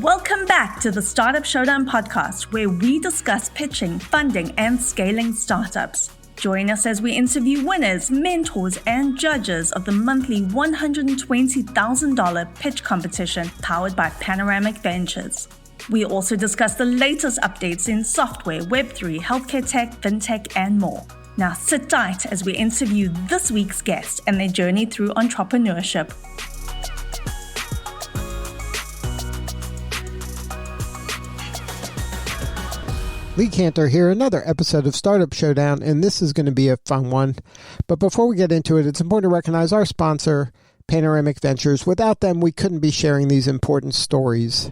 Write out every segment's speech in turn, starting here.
Welcome back to the Startup Showdown podcast, where we discuss pitching, funding, and scaling startups. Join us as we interview winners, mentors, and judges of the monthly $120,000 pitch competition powered by Panoramic Ventures. We also discuss the latest updates in software, Web3, healthcare tech, fintech, and more. Now sit tight as we interview this week's guest and their journey through entrepreneurship. Lee Cantor here, another episode of Startup Showdown, and this is going to be a fun one. But before we get into it, it's important to recognize our sponsor, Panoramic Ventures. Without them, we couldn't be sharing these important stories.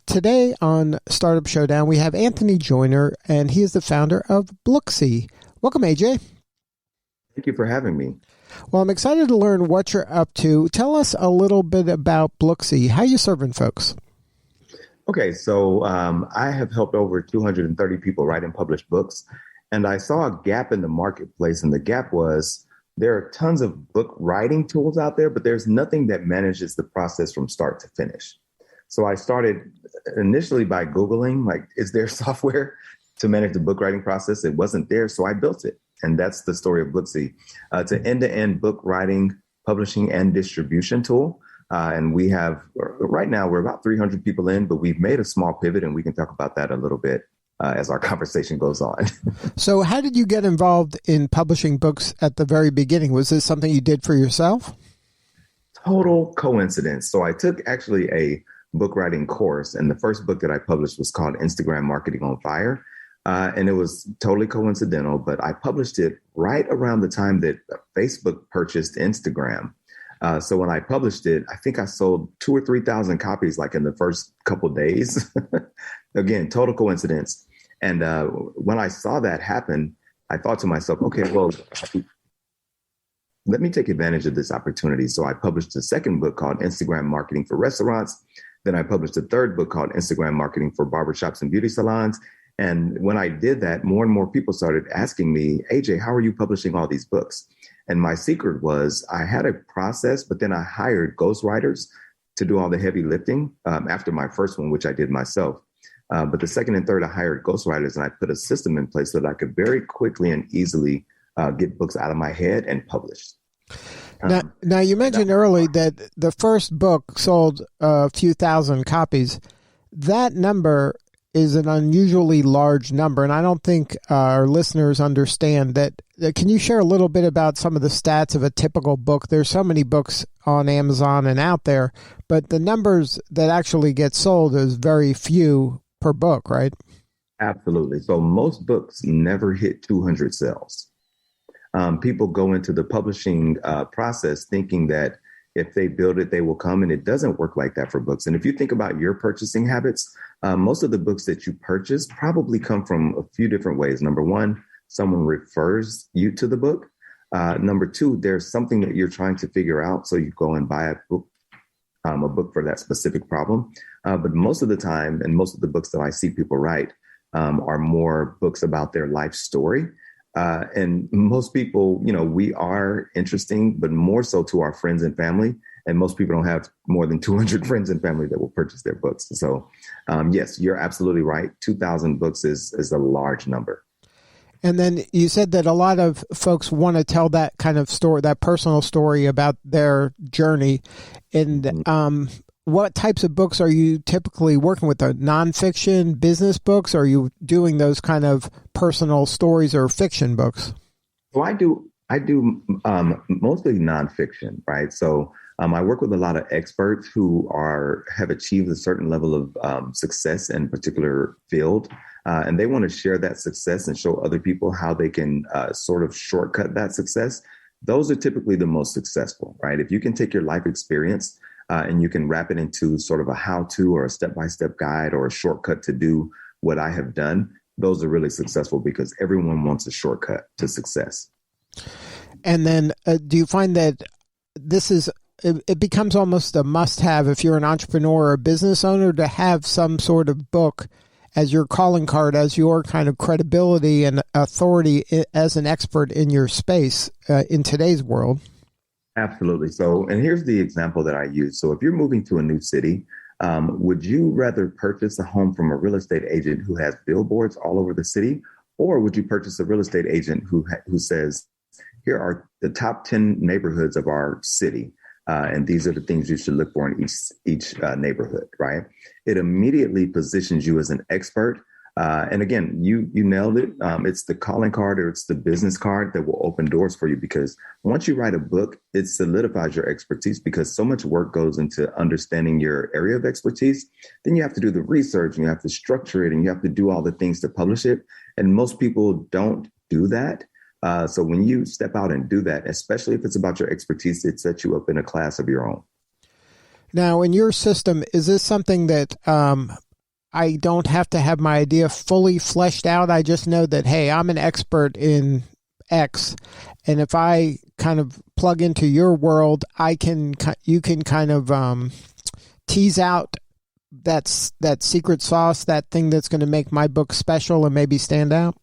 Today on Startup Showdown, we have Anthony Joiner, and he is the founder of Blooksy. Welcome, AJ. Thank you for having me. Well, I'm excited to learn what you're up to. Tell us a little bit about Blooksy. How are you serving folks? Okay, so I have helped over 230 people write and publish books, and I saw a gap in the marketplace, and the gap was there are tons of book writing tools out there, but there's nothing that manages the process from start to finish. So I started initially by Googling, like, is there software to manage the book writing process? It wasn't there, so I built it, and that's the story of Blooksy. It's an end-to-end book writing, publishing, and distribution tool. And we have, right now, we're about 300 people in, but we've made a small pivot, and we can talk about that a little bit as our conversation goes on. So how did you get involved in publishing books at the very beginning? Was this something you did for yourself? Total coincidence. So I took actually a book writing course, and the first book that I published was called Instagram Marketing on Fire. And it was totally coincidental, but I published it right around the time that Facebook purchased Instagram. So when I published it, I think I sold 2,000 or 3,000 copies like in the first couple of days. Again, total coincidence. And when I saw that happen, I thought to myself, okay, well, let me take advantage of this opportunity. So I published a second book called Instagram Marketing for Restaurants. Then I published a third book called Instagram Marketing for Barbershops and Beauty Salons. And when I did that, more and more people started asking me, AJ, how are you publishing all these books? And my secret was I had a process, but then I hired ghostwriters to do all the heavy lifting after my first one, which I did myself. But the second and third, I hired ghostwriters, and I put a system in place so that I could very quickly and easily get books out of my head and published. Now you mentioned earlier that the first book sold a few thousand copies. That number is an unusually large number, and I don't think our listeners understand that. Can you share a little bit about some of the stats of a typical book? There's so many books on Amazon and out there, but the numbers that actually get sold is very few per book, right? Absolutely. So most books never hit 200 sales. People go into the publishing process thinking that if they build it, they will come, and it doesn't work like that for books. And if you think about your purchasing habits, most of the books that you purchase probably come from a few different ways. Number one, someone refers you to the book. Number two, there's something that you're trying to figure out, so you go and buy a book for that specific problem. But most of the time, and most of the books that I see people write are more books about their life story. And most people, we are interesting, but more so to our friends and family. And most people don't have more than 200 friends and family that will purchase their books. So, yes, you're absolutely right. 2,000 books is a large number. And then you said that a lot of folks want to tell that kind of story, that personal story about their journey. And what types of books are you typically working with? The nonfiction, business books? Or are you doing those kind of personal stories or fiction books? So I do mostly nonfiction, right? So I work with a lot of experts who have achieved a certain level of success in a particular field. And they want to share that success and show other people how they can sort of shortcut that success. Those are typically the most successful, right? If you can take your life experience and you can wrap it into sort of a how-to or a step-by-step guide or a shortcut to do what I have done, those are really successful because everyone wants a shortcut to success. And then do you find that it becomes almost a must-have if you're an entrepreneur or a business owner to have some sort of book as your calling card, as your kind of credibility and authority as an expert in your space in today's world? Absolutely. So, and here's the example that I use. So if you're moving to a new city, Would you rather purchase a home from a real estate agent who has billboards all over the city, or would you purchase a real estate agent who says, here are the top 10 neighborhoods of our city, and these are the things you should look for in each neighborhood, right? It immediately positions you as an expert. And again, you nailed it. It's the calling card, or it's the business card that will open doors for you, because once you write a book, it solidifies your expertise, because so much work goes into understanding your area of expertise. Then you have to do the research, and you have to structure it, and you have to do all the things to publish it. And most people don't do that. So when you step out and do that, especially if it's about your expertise, it sets you up in a class of your own. Now, in your system, is this something that I don't have to have my idea fully fleshed out? I just know that, hey, I'm an expert in X, and if I kind of plug into your world, you can kind of tease out that secret sauce, that thing that's going to make my book special and maybe stand out?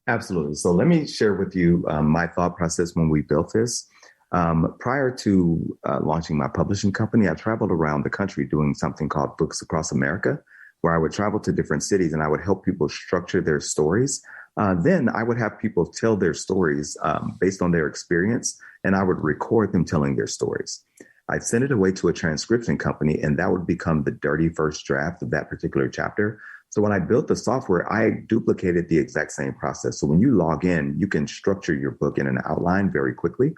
Absolutely. So let me share with you my thought process when we built this. Prior to launching my publishing company, I traveled around the country doing something called Books Across America, where I would travel to different cities and I would help people structure their stories. Then I would have people tell their stories based on their experience, and I would record them telling their stories. I'd send it away to a transcription company, and that would become the dirty first draft of that particular chapter. So when I built the software, I duplicated the exact same process. So when you log in, you can structure your book in an outline very quickly.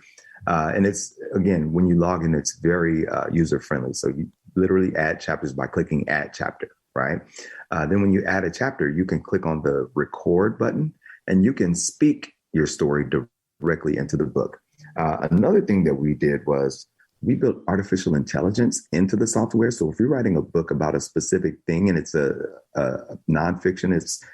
And it's, again, when you log in, it's very user-friendly. So you literally add chapters by clicking Add Chapter, right? Then when you add a chapter, you can click on the Record button, and you can speak your story directly into the book. Another thing that we did was we built artificial intelligence into the software. So if you're writing a book about a specific thing and it's a nonfiction,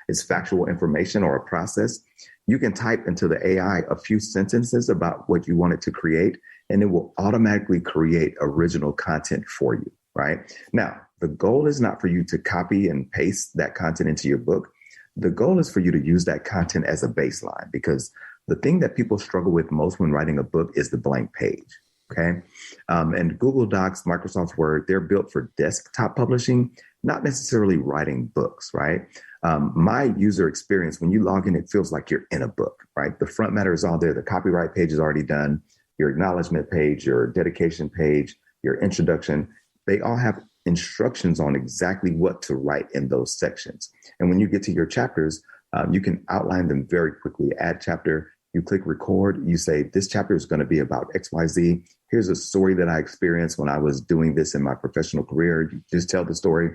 it's factual information or a process, you can type into the AI a few sentences about what you want it to create, and it will automatically create original content for you, right? Now, the goal is not for you to copy and paste that content into your book. The goal is for you to use that content as a baseline, because the thing that people struggle with most when writing a book is the blank page. Okay. And Google Docs, Microsoft Word, they're built for desktop publishing, not necessarily writing books, right? My user experience, when you log in, it feels like you're in a book, right? The front matter is all there. The copyright page is already done. Your acknowledgement page, your dedication page, your introduction, they all have instructions on exactly what to write in those sections. And when you get to your chapters, you can outline them very quickly. Add chapter. You click record, you say, this chapter is going to be about XYZ. Here's a story that I experienced when I was doing this in my professional career. You just tell the story,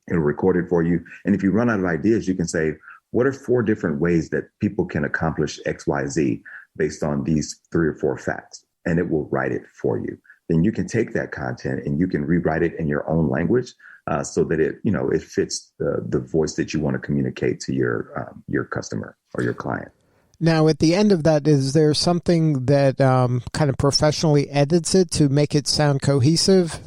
it'll record it for you. And if you run out of ideas, you can say, what are 4 different ways that people can accomplish XYZ based on these 3 or 4 facts? And it will write it for you. Then you can take that content and you can rewrite it in your own language so that it fits the voice that you want to communicate to your customer or your client. Now, at the end of that, is there something that kind of professionally edits it to make it sound cohesive?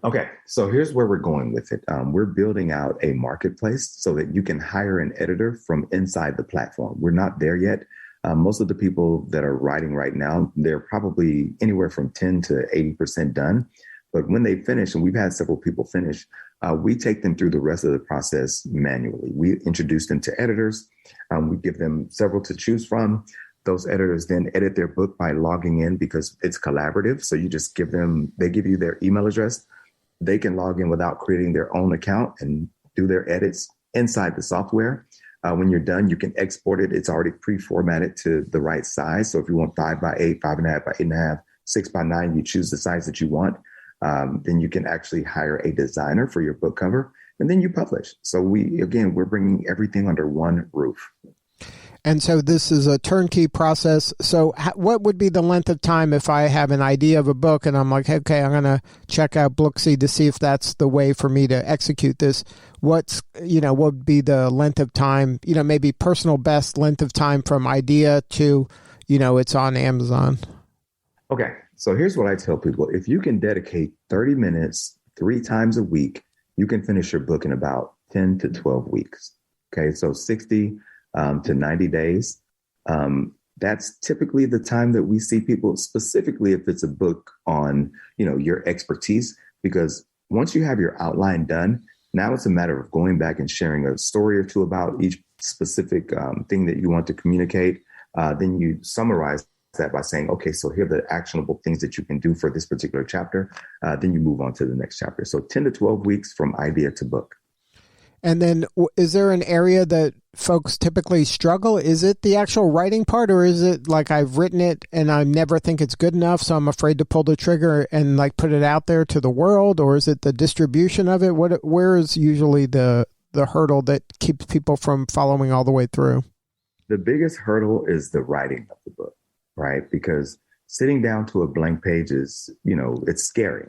Okay, so here's where we're going with it. We're building out a marketplace so that you can hire an editor from inside the platform. We're not there yet. Most of the people that are writing right now, they're probably anywhere from 10 to 80% done. But when they finish, and we've had several people finish, we take them through the rest of the process manually. We introduce them to editors. We give them several to choose from. Those editors then edit their book by logging in, because it's collaborative. So you just they give you their email address. They can log in without creating their own account and do their edits inside the software. When you're done, you can export it. It's already pre-formatted to the right size. So if you want 5x8, 5.5 by 8.5, 6x9, you choose the size that you want. Then you can actually hire a designer for your book cover, and then you publish. So we're bringing everything under one roof. And so this is a turnkey process. So what would be the length of time if I have an idea of a book and I'm like, okay, I'm going to check out Blooksy to see if that's the way for me to execute this? What would be the length of time, maybe personal best length of time from idea to, it's on Amazon? Okay. So here's what I tell people. If you can dedicate 30 minutes 3 times a week, you can finish your book in about 10 to 12 weeks. Okay. So 60 to 90 days. That's typically the time that we see people, specifically if it's a book on, your expertise, because Once you have your outline done, now it's a matter of going back and sharing a story or two about each specific thing that you want to communicate. Then you summarize that by saying, okay, so here are the actionable things that you can do for this particular chapter. Then you move on to the next chapter. So 10 to 12 weeks from idea to book. And then is there an area that folks typically struggle? Is it the actual writing part, or is it like I've written it and I never think it's good enough, so I'm afraid to pull the trigger and like put it out there to the world? Or is it the distribution of it? Where is usually the hurdle that keeps people from following all the way through? The biggest hurdle is the writing of the book, right? Because sitting down to a blank page is, it's scary.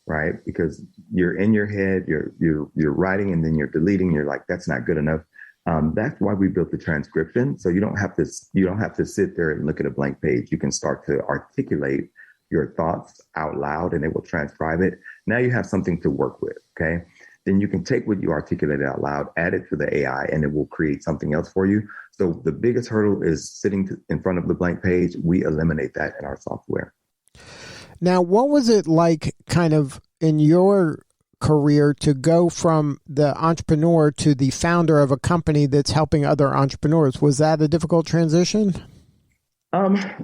Right? Because you're in your head, you're writing and then you're deleting. You're like, that's not good enough. That's why we built the transcription. So you don't have to sit there and look at a blank page. You can start to articulate your thoughts out loud and it will transcribe it. Now you have something to work with. Okay. Then you can take what you articulated out loud, add it to the AI, and it will create something else for you. So the biggest hurdle is sitting in front of the blank page. We eliminate that in our software. Now, what was it like kind of in your career to go from the entrepreneur to the founder of a company that's helping other entrepreneurs? Was that a difficult transition?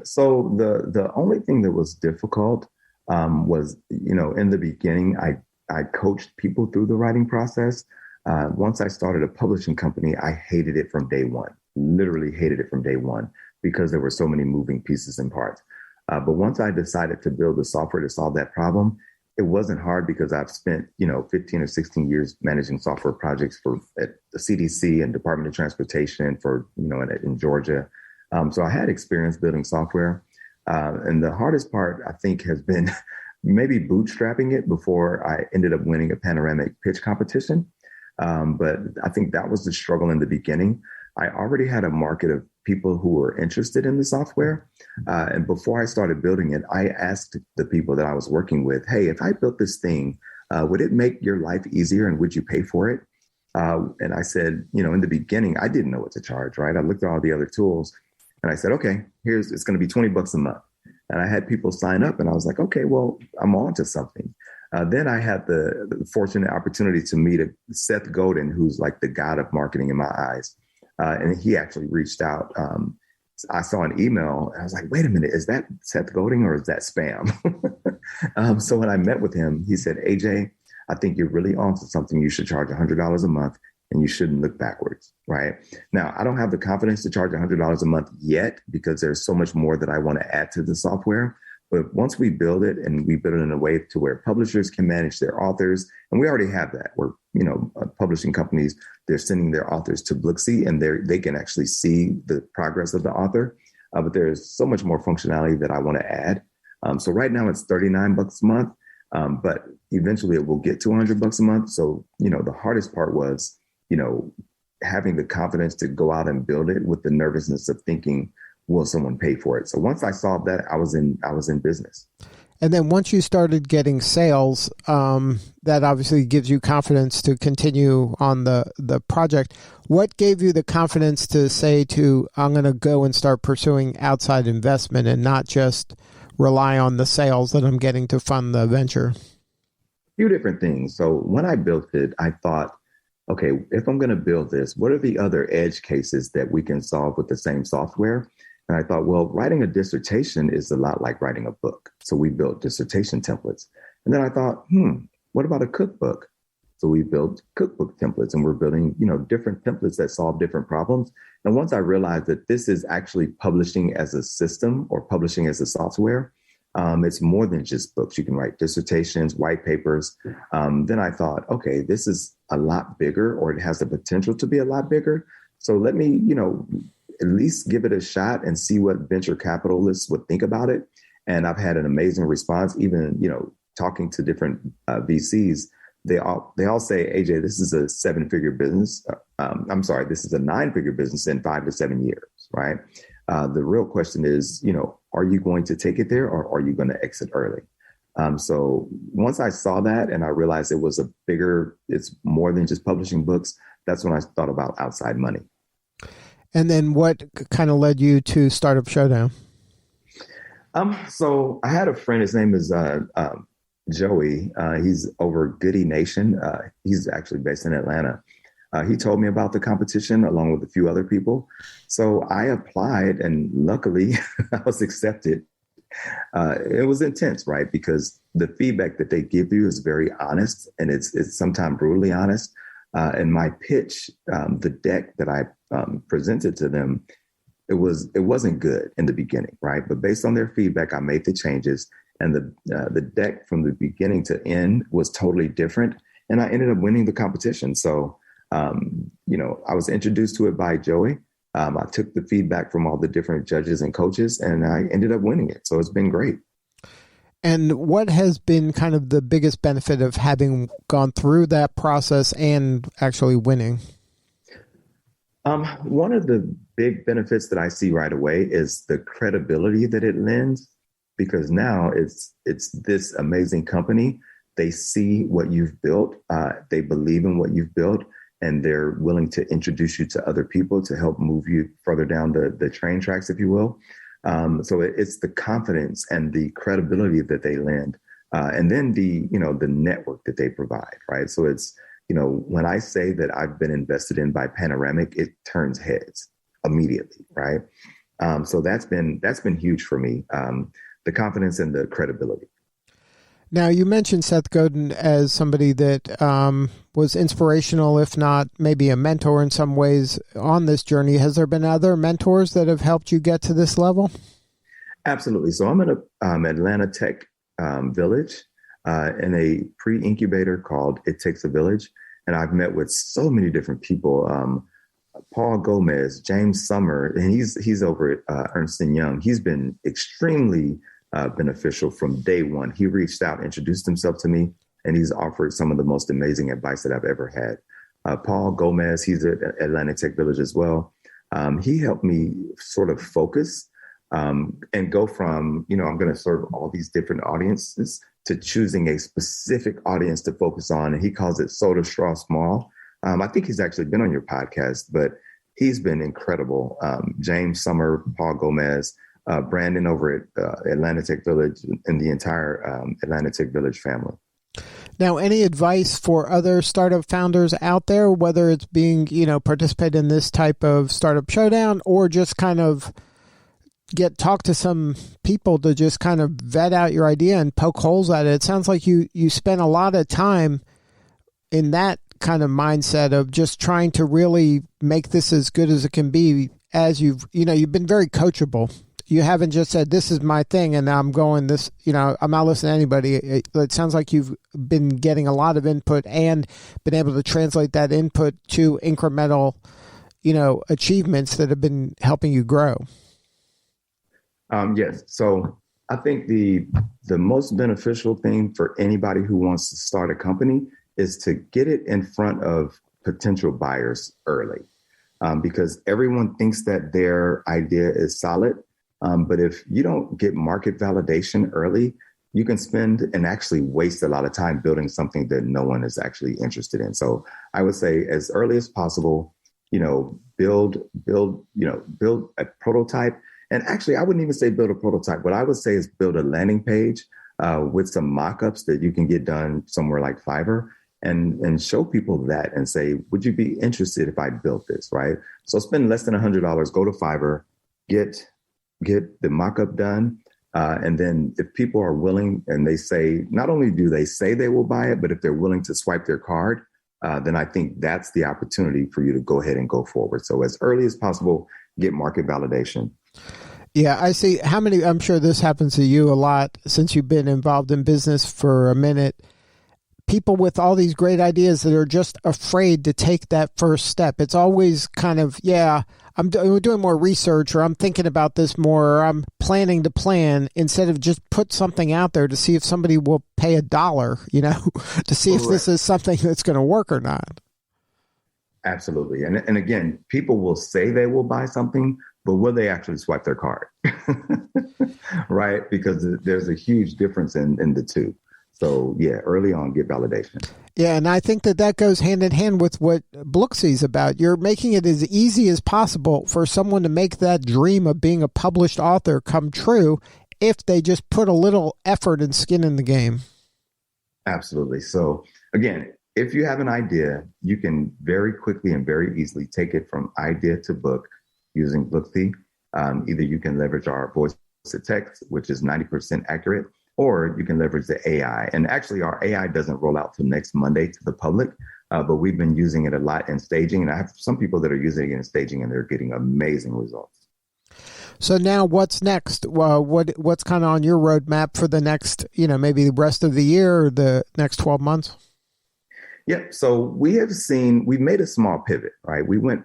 So the only thing that was difficult was, in the beginning, I coached people through the writing process. Once I started a publishing company, I hated it from day one, literally hated it from day one because there were so many moving pieces and parts. But once I decided to build the software to solve that problem, it wasn't hard because I've spent, 15 or 16 years managing software projects at the CDC and Department of Transportation in Georgia. So I had experience building software. And the hardest part, I think, has been maybe bootstrapping it before I ended up winning a panoramic pitch competition. But I think that was the struggle in the beginning. I already had a market of people who were interested in the software. And before I started building it, I asked the people that I was working with, hey, if I built this thing, would it make your life easier and would you pay for it? And I said, in the beginning, I didn't know what to charge, right? I looked at all the other tools and I said, okay, it's going to be $20 a month. And I had people sign up and I was like, okay, well, I'm on to something. Then I had the fortunate opportunity to meet Seth Godin, who's like the god of marketing in my eyes. And he actually reached out. I saw an email and I was like, wait a minute, is that Seth Godin or is that spam? So when I met with him, he said, AJ, I think you're really on to something. You should charge $100 a month and you shouldn't look backwards, right? Now, I don't have the confidence to charge $100 a month yet because there's so much more that I want to add to the software. But once we build it and we build it in a way to where publishers can manage their authors, and we already have that, where, publishing companies, they're sending their authors to Blooksy and they can actually see the progress of the author. But there's so much more functionality that I want to add. So right now it's $39 a month, but eventually it will get to $100 a month. So, the hardest part was, having the confidence to go out and build it with the nervousness of thinking, will someone pay for it? So once I solved that, I was in business. And then once you started getting sales, that obviously gives you confidence to continue on the project. What gave you the confidence to say I'm going to go and start pursuing outside investment and not just rely on the sales that I'm getting to fund the venture? A few different things. So when I built it, I thought, okay, if I'm going to build this, what are the other edge cases that we can solve with the same software? And I thought, well, writing a dissertation is a lot like writing a book. So we built dissertation templates. And then I thought, what about a cookbook? So we built cookbook templates and we're building, different templates that solve different problems. And once I realized that this is actually publishing as a system or publishing as a software, it's more than just books. You can write dissertations, white papers. Then I thought, okay, this is a lot bigger, or it has the potential to be a lot bigger. So let me, at least give it a shot and see what venture capitalists would think about it. And I've had an amazing response, even, talking to different VCs. They all say, AJ, this is a 7-figure business. This is a 9-figure business in 5 to 7 years, right? The real question is, are you going to take it there or are you going to exit early? So once I saw that and I realized it's more than just publishing books, that's when I thought about outside money. And then what kind of led you to start up Showdown? So I had a friend, his name is Joey, he's over Goody Nation. He's actually based in Atlanta. He told me about the competition along with a few other people. So I applied, and luckily I was accepted. It was intense, right? Because the feedback that they give you is very honest, and it's sometimes brutally honest. And my pitch, the deck that I presented to them, it wasn't good in the beginning, right? But based on their feedback, I made the changes, and the deck from the beginning to end was totally different, and I ended up winning the competition. So, I was introduced to it by Joey. I took the feedback from all the different judges and coaches, and I ended up winning it. So it's been great. And what has been kind of the biggest benefit of having gone through that process and actually winning? One of the big benefits that I see right away is the credibility that it lends, because now it's this amazing company. They see what you've built. They believe in what you've built, and they're willing to introduce you to other people to help move you further down the train tracks, if you will. So it's the confidence and the credibility that they lend, and then the network that they provide, right? So it's, when I say that I've been invested in by Panoramic, it turns heads immediately, right? So that's been huge for me, the confidence and the credibility. Now, you mentioned Seth Godin as somebody that was inspirational, if not maybe a mentor in some ways on this journey. Has there been other mentors that have helped you get to this level? Absolutely. So I'm at an Atlanta Tech Village in a pre-incubator called It Takes a Village. And I've met with so many different people. Paul Gomez, James Summer, and he's over at Ernst & Young. He's been extremely beneficial from day one. He reached out, introduced himself to me, and he's offered some of the most amazing advice that I've ever had. Paul Gomez, he's at Atlanta Tech Village as well. He helped me sort of focus and go from, I'm going to serve all these different audiences to choosing a specific audience to focus on. And he calls it soda straw small. I think he's actually been on your podcast, but he's been incredible. James Summer, Paul Gomez, Brandon over at Atlanta Tech Village, and the entire Atlanta Tech Village family. Now, any advice for other startup founders out there, whether it's being, participate in this type of startup showdown or just kind of talk to some people to just kind of vet out your idea and poke holes at it? It sounds like you spent a lot of time in that kind of mindset of just trying to really make this as good as it can be, as you've been very coachable. You haven't just said, this is my thing and I'm going this, I'm not listening to anybody. It sounds like you've been getting a lot of input and been able to translate that input to incremental, achievements that have been helping you grow. Yes. So I think the most beneficial thing for anybody who wants to start a company is to get it in front of potential buyers early, because everyone thinks that their idea is solid. But if you don't get market validation early, you can spend and actually waste a lot of time building something that no one is actually interested in. So I would say as early as possible, build a prototype. And actually, I wouldn't even say build a prototype. What I would say is build a landing page with some mock-ups that you can get done somewhere like Fiverr, and show people that and say, would you be interested if I built this, right? So spend less than $100, go to Fiverr, get the mock-up done. And then if people are willing and they say, not only do they say they will buy it, but if they're willing to swipe their card, then I think that's the opportunity for you to go ahead and go forward. So as early as possible, get market validation. Yeah, I see. I'm sure this happens to you a lot since you've been involved in business for a minute. People with all these great ideas that are just afraid to take that first step. It's always kind of, I'm doing more research, or I'm thinking about this more, or I'm planning to plan, instead of just put something out there to see if somebody will pay $1, to see if this is something that's going to work or not. Absolutely. And again, people will say they will buy something, but will they actually swipe their card? Right? Because there's a huge difference in the two. So early on, get validation. Yeah, and I think that goes hand in hand with what Blooksy is about. You're making it as easy as possible for someone to make that dream of being a published author come true if they just put a little effort and skin in the game. Absolutely. So again, if you have an idea, you can very quickly and very easily take it from idea to book using Blooksy. Either you can leverage our voice to text, which is 90% accurate, or you can leverage the AI. And actually, our AI doesn't roll out till next Monday to the public, but we've been using it a lot in staging. And I have some people that are using it in staging, and they're getting amazing results. So now what's next? What's kind of on your roadmap for the next, maybe the rest of the year or the next 12 months? Yep. So we've made a small pivot, right? We went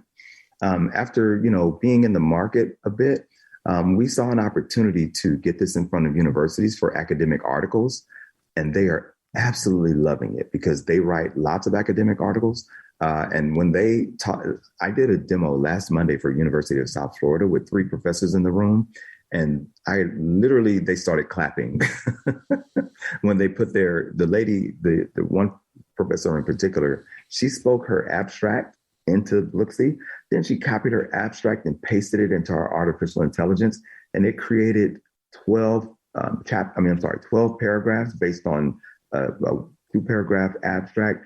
after, being in the market a bit, we saw an opportunity to get this in front of universities for academic articles, and they are absolutely loving it because they write lots of academic articles. And when they taught, I did a demo last Monday for University of South Florida with 3 professors in the room. And they started clapping when they put the one professor in particular, she spoke her abstract into Blooksy. Then she copied her abstract and pasted it into our artificial intelligence. And it created 12 paragraphs based on a 2-paragraph abstract.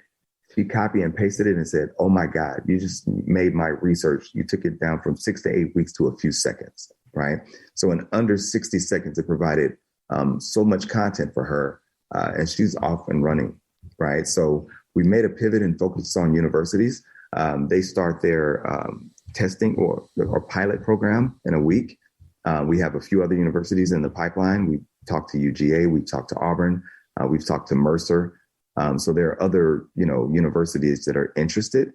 She copied and pasted it and said, "Oh my God, you just made my research. You took it down from 6 to 8 weeks to a few seconds," right? So in under 60 seconds, it provided so much content for her, and she's off and running, right? So we made a pivot and focused on universities. They start their testing or pilot program in a week. We have a few other universities in the pipeline. We talked to UGA, we talked to Auburn, we've talked to Mercer. So there are other, universities that are interested.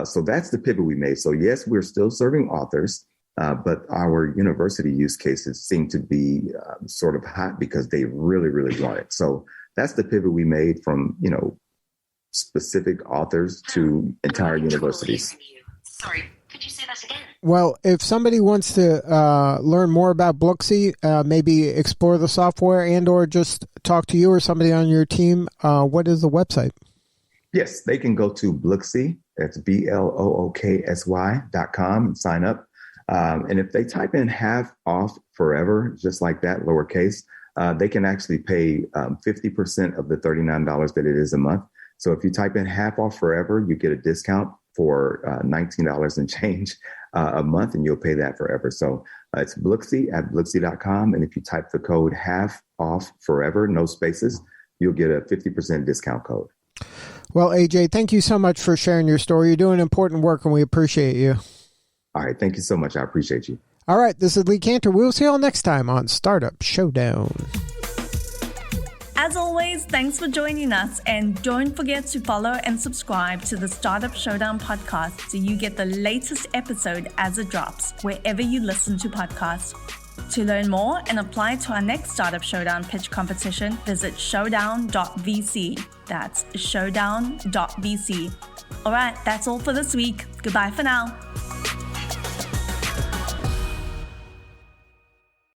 So that's the pivot we made. So yes, we're still serving authors, but our university use cases seem to be sort of hot because they really, really want it. So that's the pivot we made from, specific authors to entire universities. Sorry, could you say that again? Well, if somebody wants to learn more about Blooksy, maybe explore the software and or just talk to you or somebody on your team, what is the website? Yes, they can go to Blooksy, that's BLOOKSY.com and sign up. And if they type in half off forever, just like that, lowercase, they can actually pay 50% of the $39 that it is a month. So if you type in half off forever, you get a discount for $19 and change a month, and you'll pay that forever. So it's Blooksy at Blooksy.com. And if you type the code half off forever, no spaces, you'll get a 50% discount code. Well, AJ, thank you so much for sharing your story. You're doing important work, and we appreciate you. All right. Thank you so much. I appreciate you. All right. This is Lee Cantor. We'll see you all next time on Startup Showdown. As always, thanks for joining us, and don't forget to follow and subscribe to the Startup Showdown podcast so you get the latest episode as it drops wherever you listen to podcasts. To learn more and apply to our next Startup Showdown pitch competition, visit showdown.vc. That's showdown.vc. All right, that's all for this week. Goodbye for now.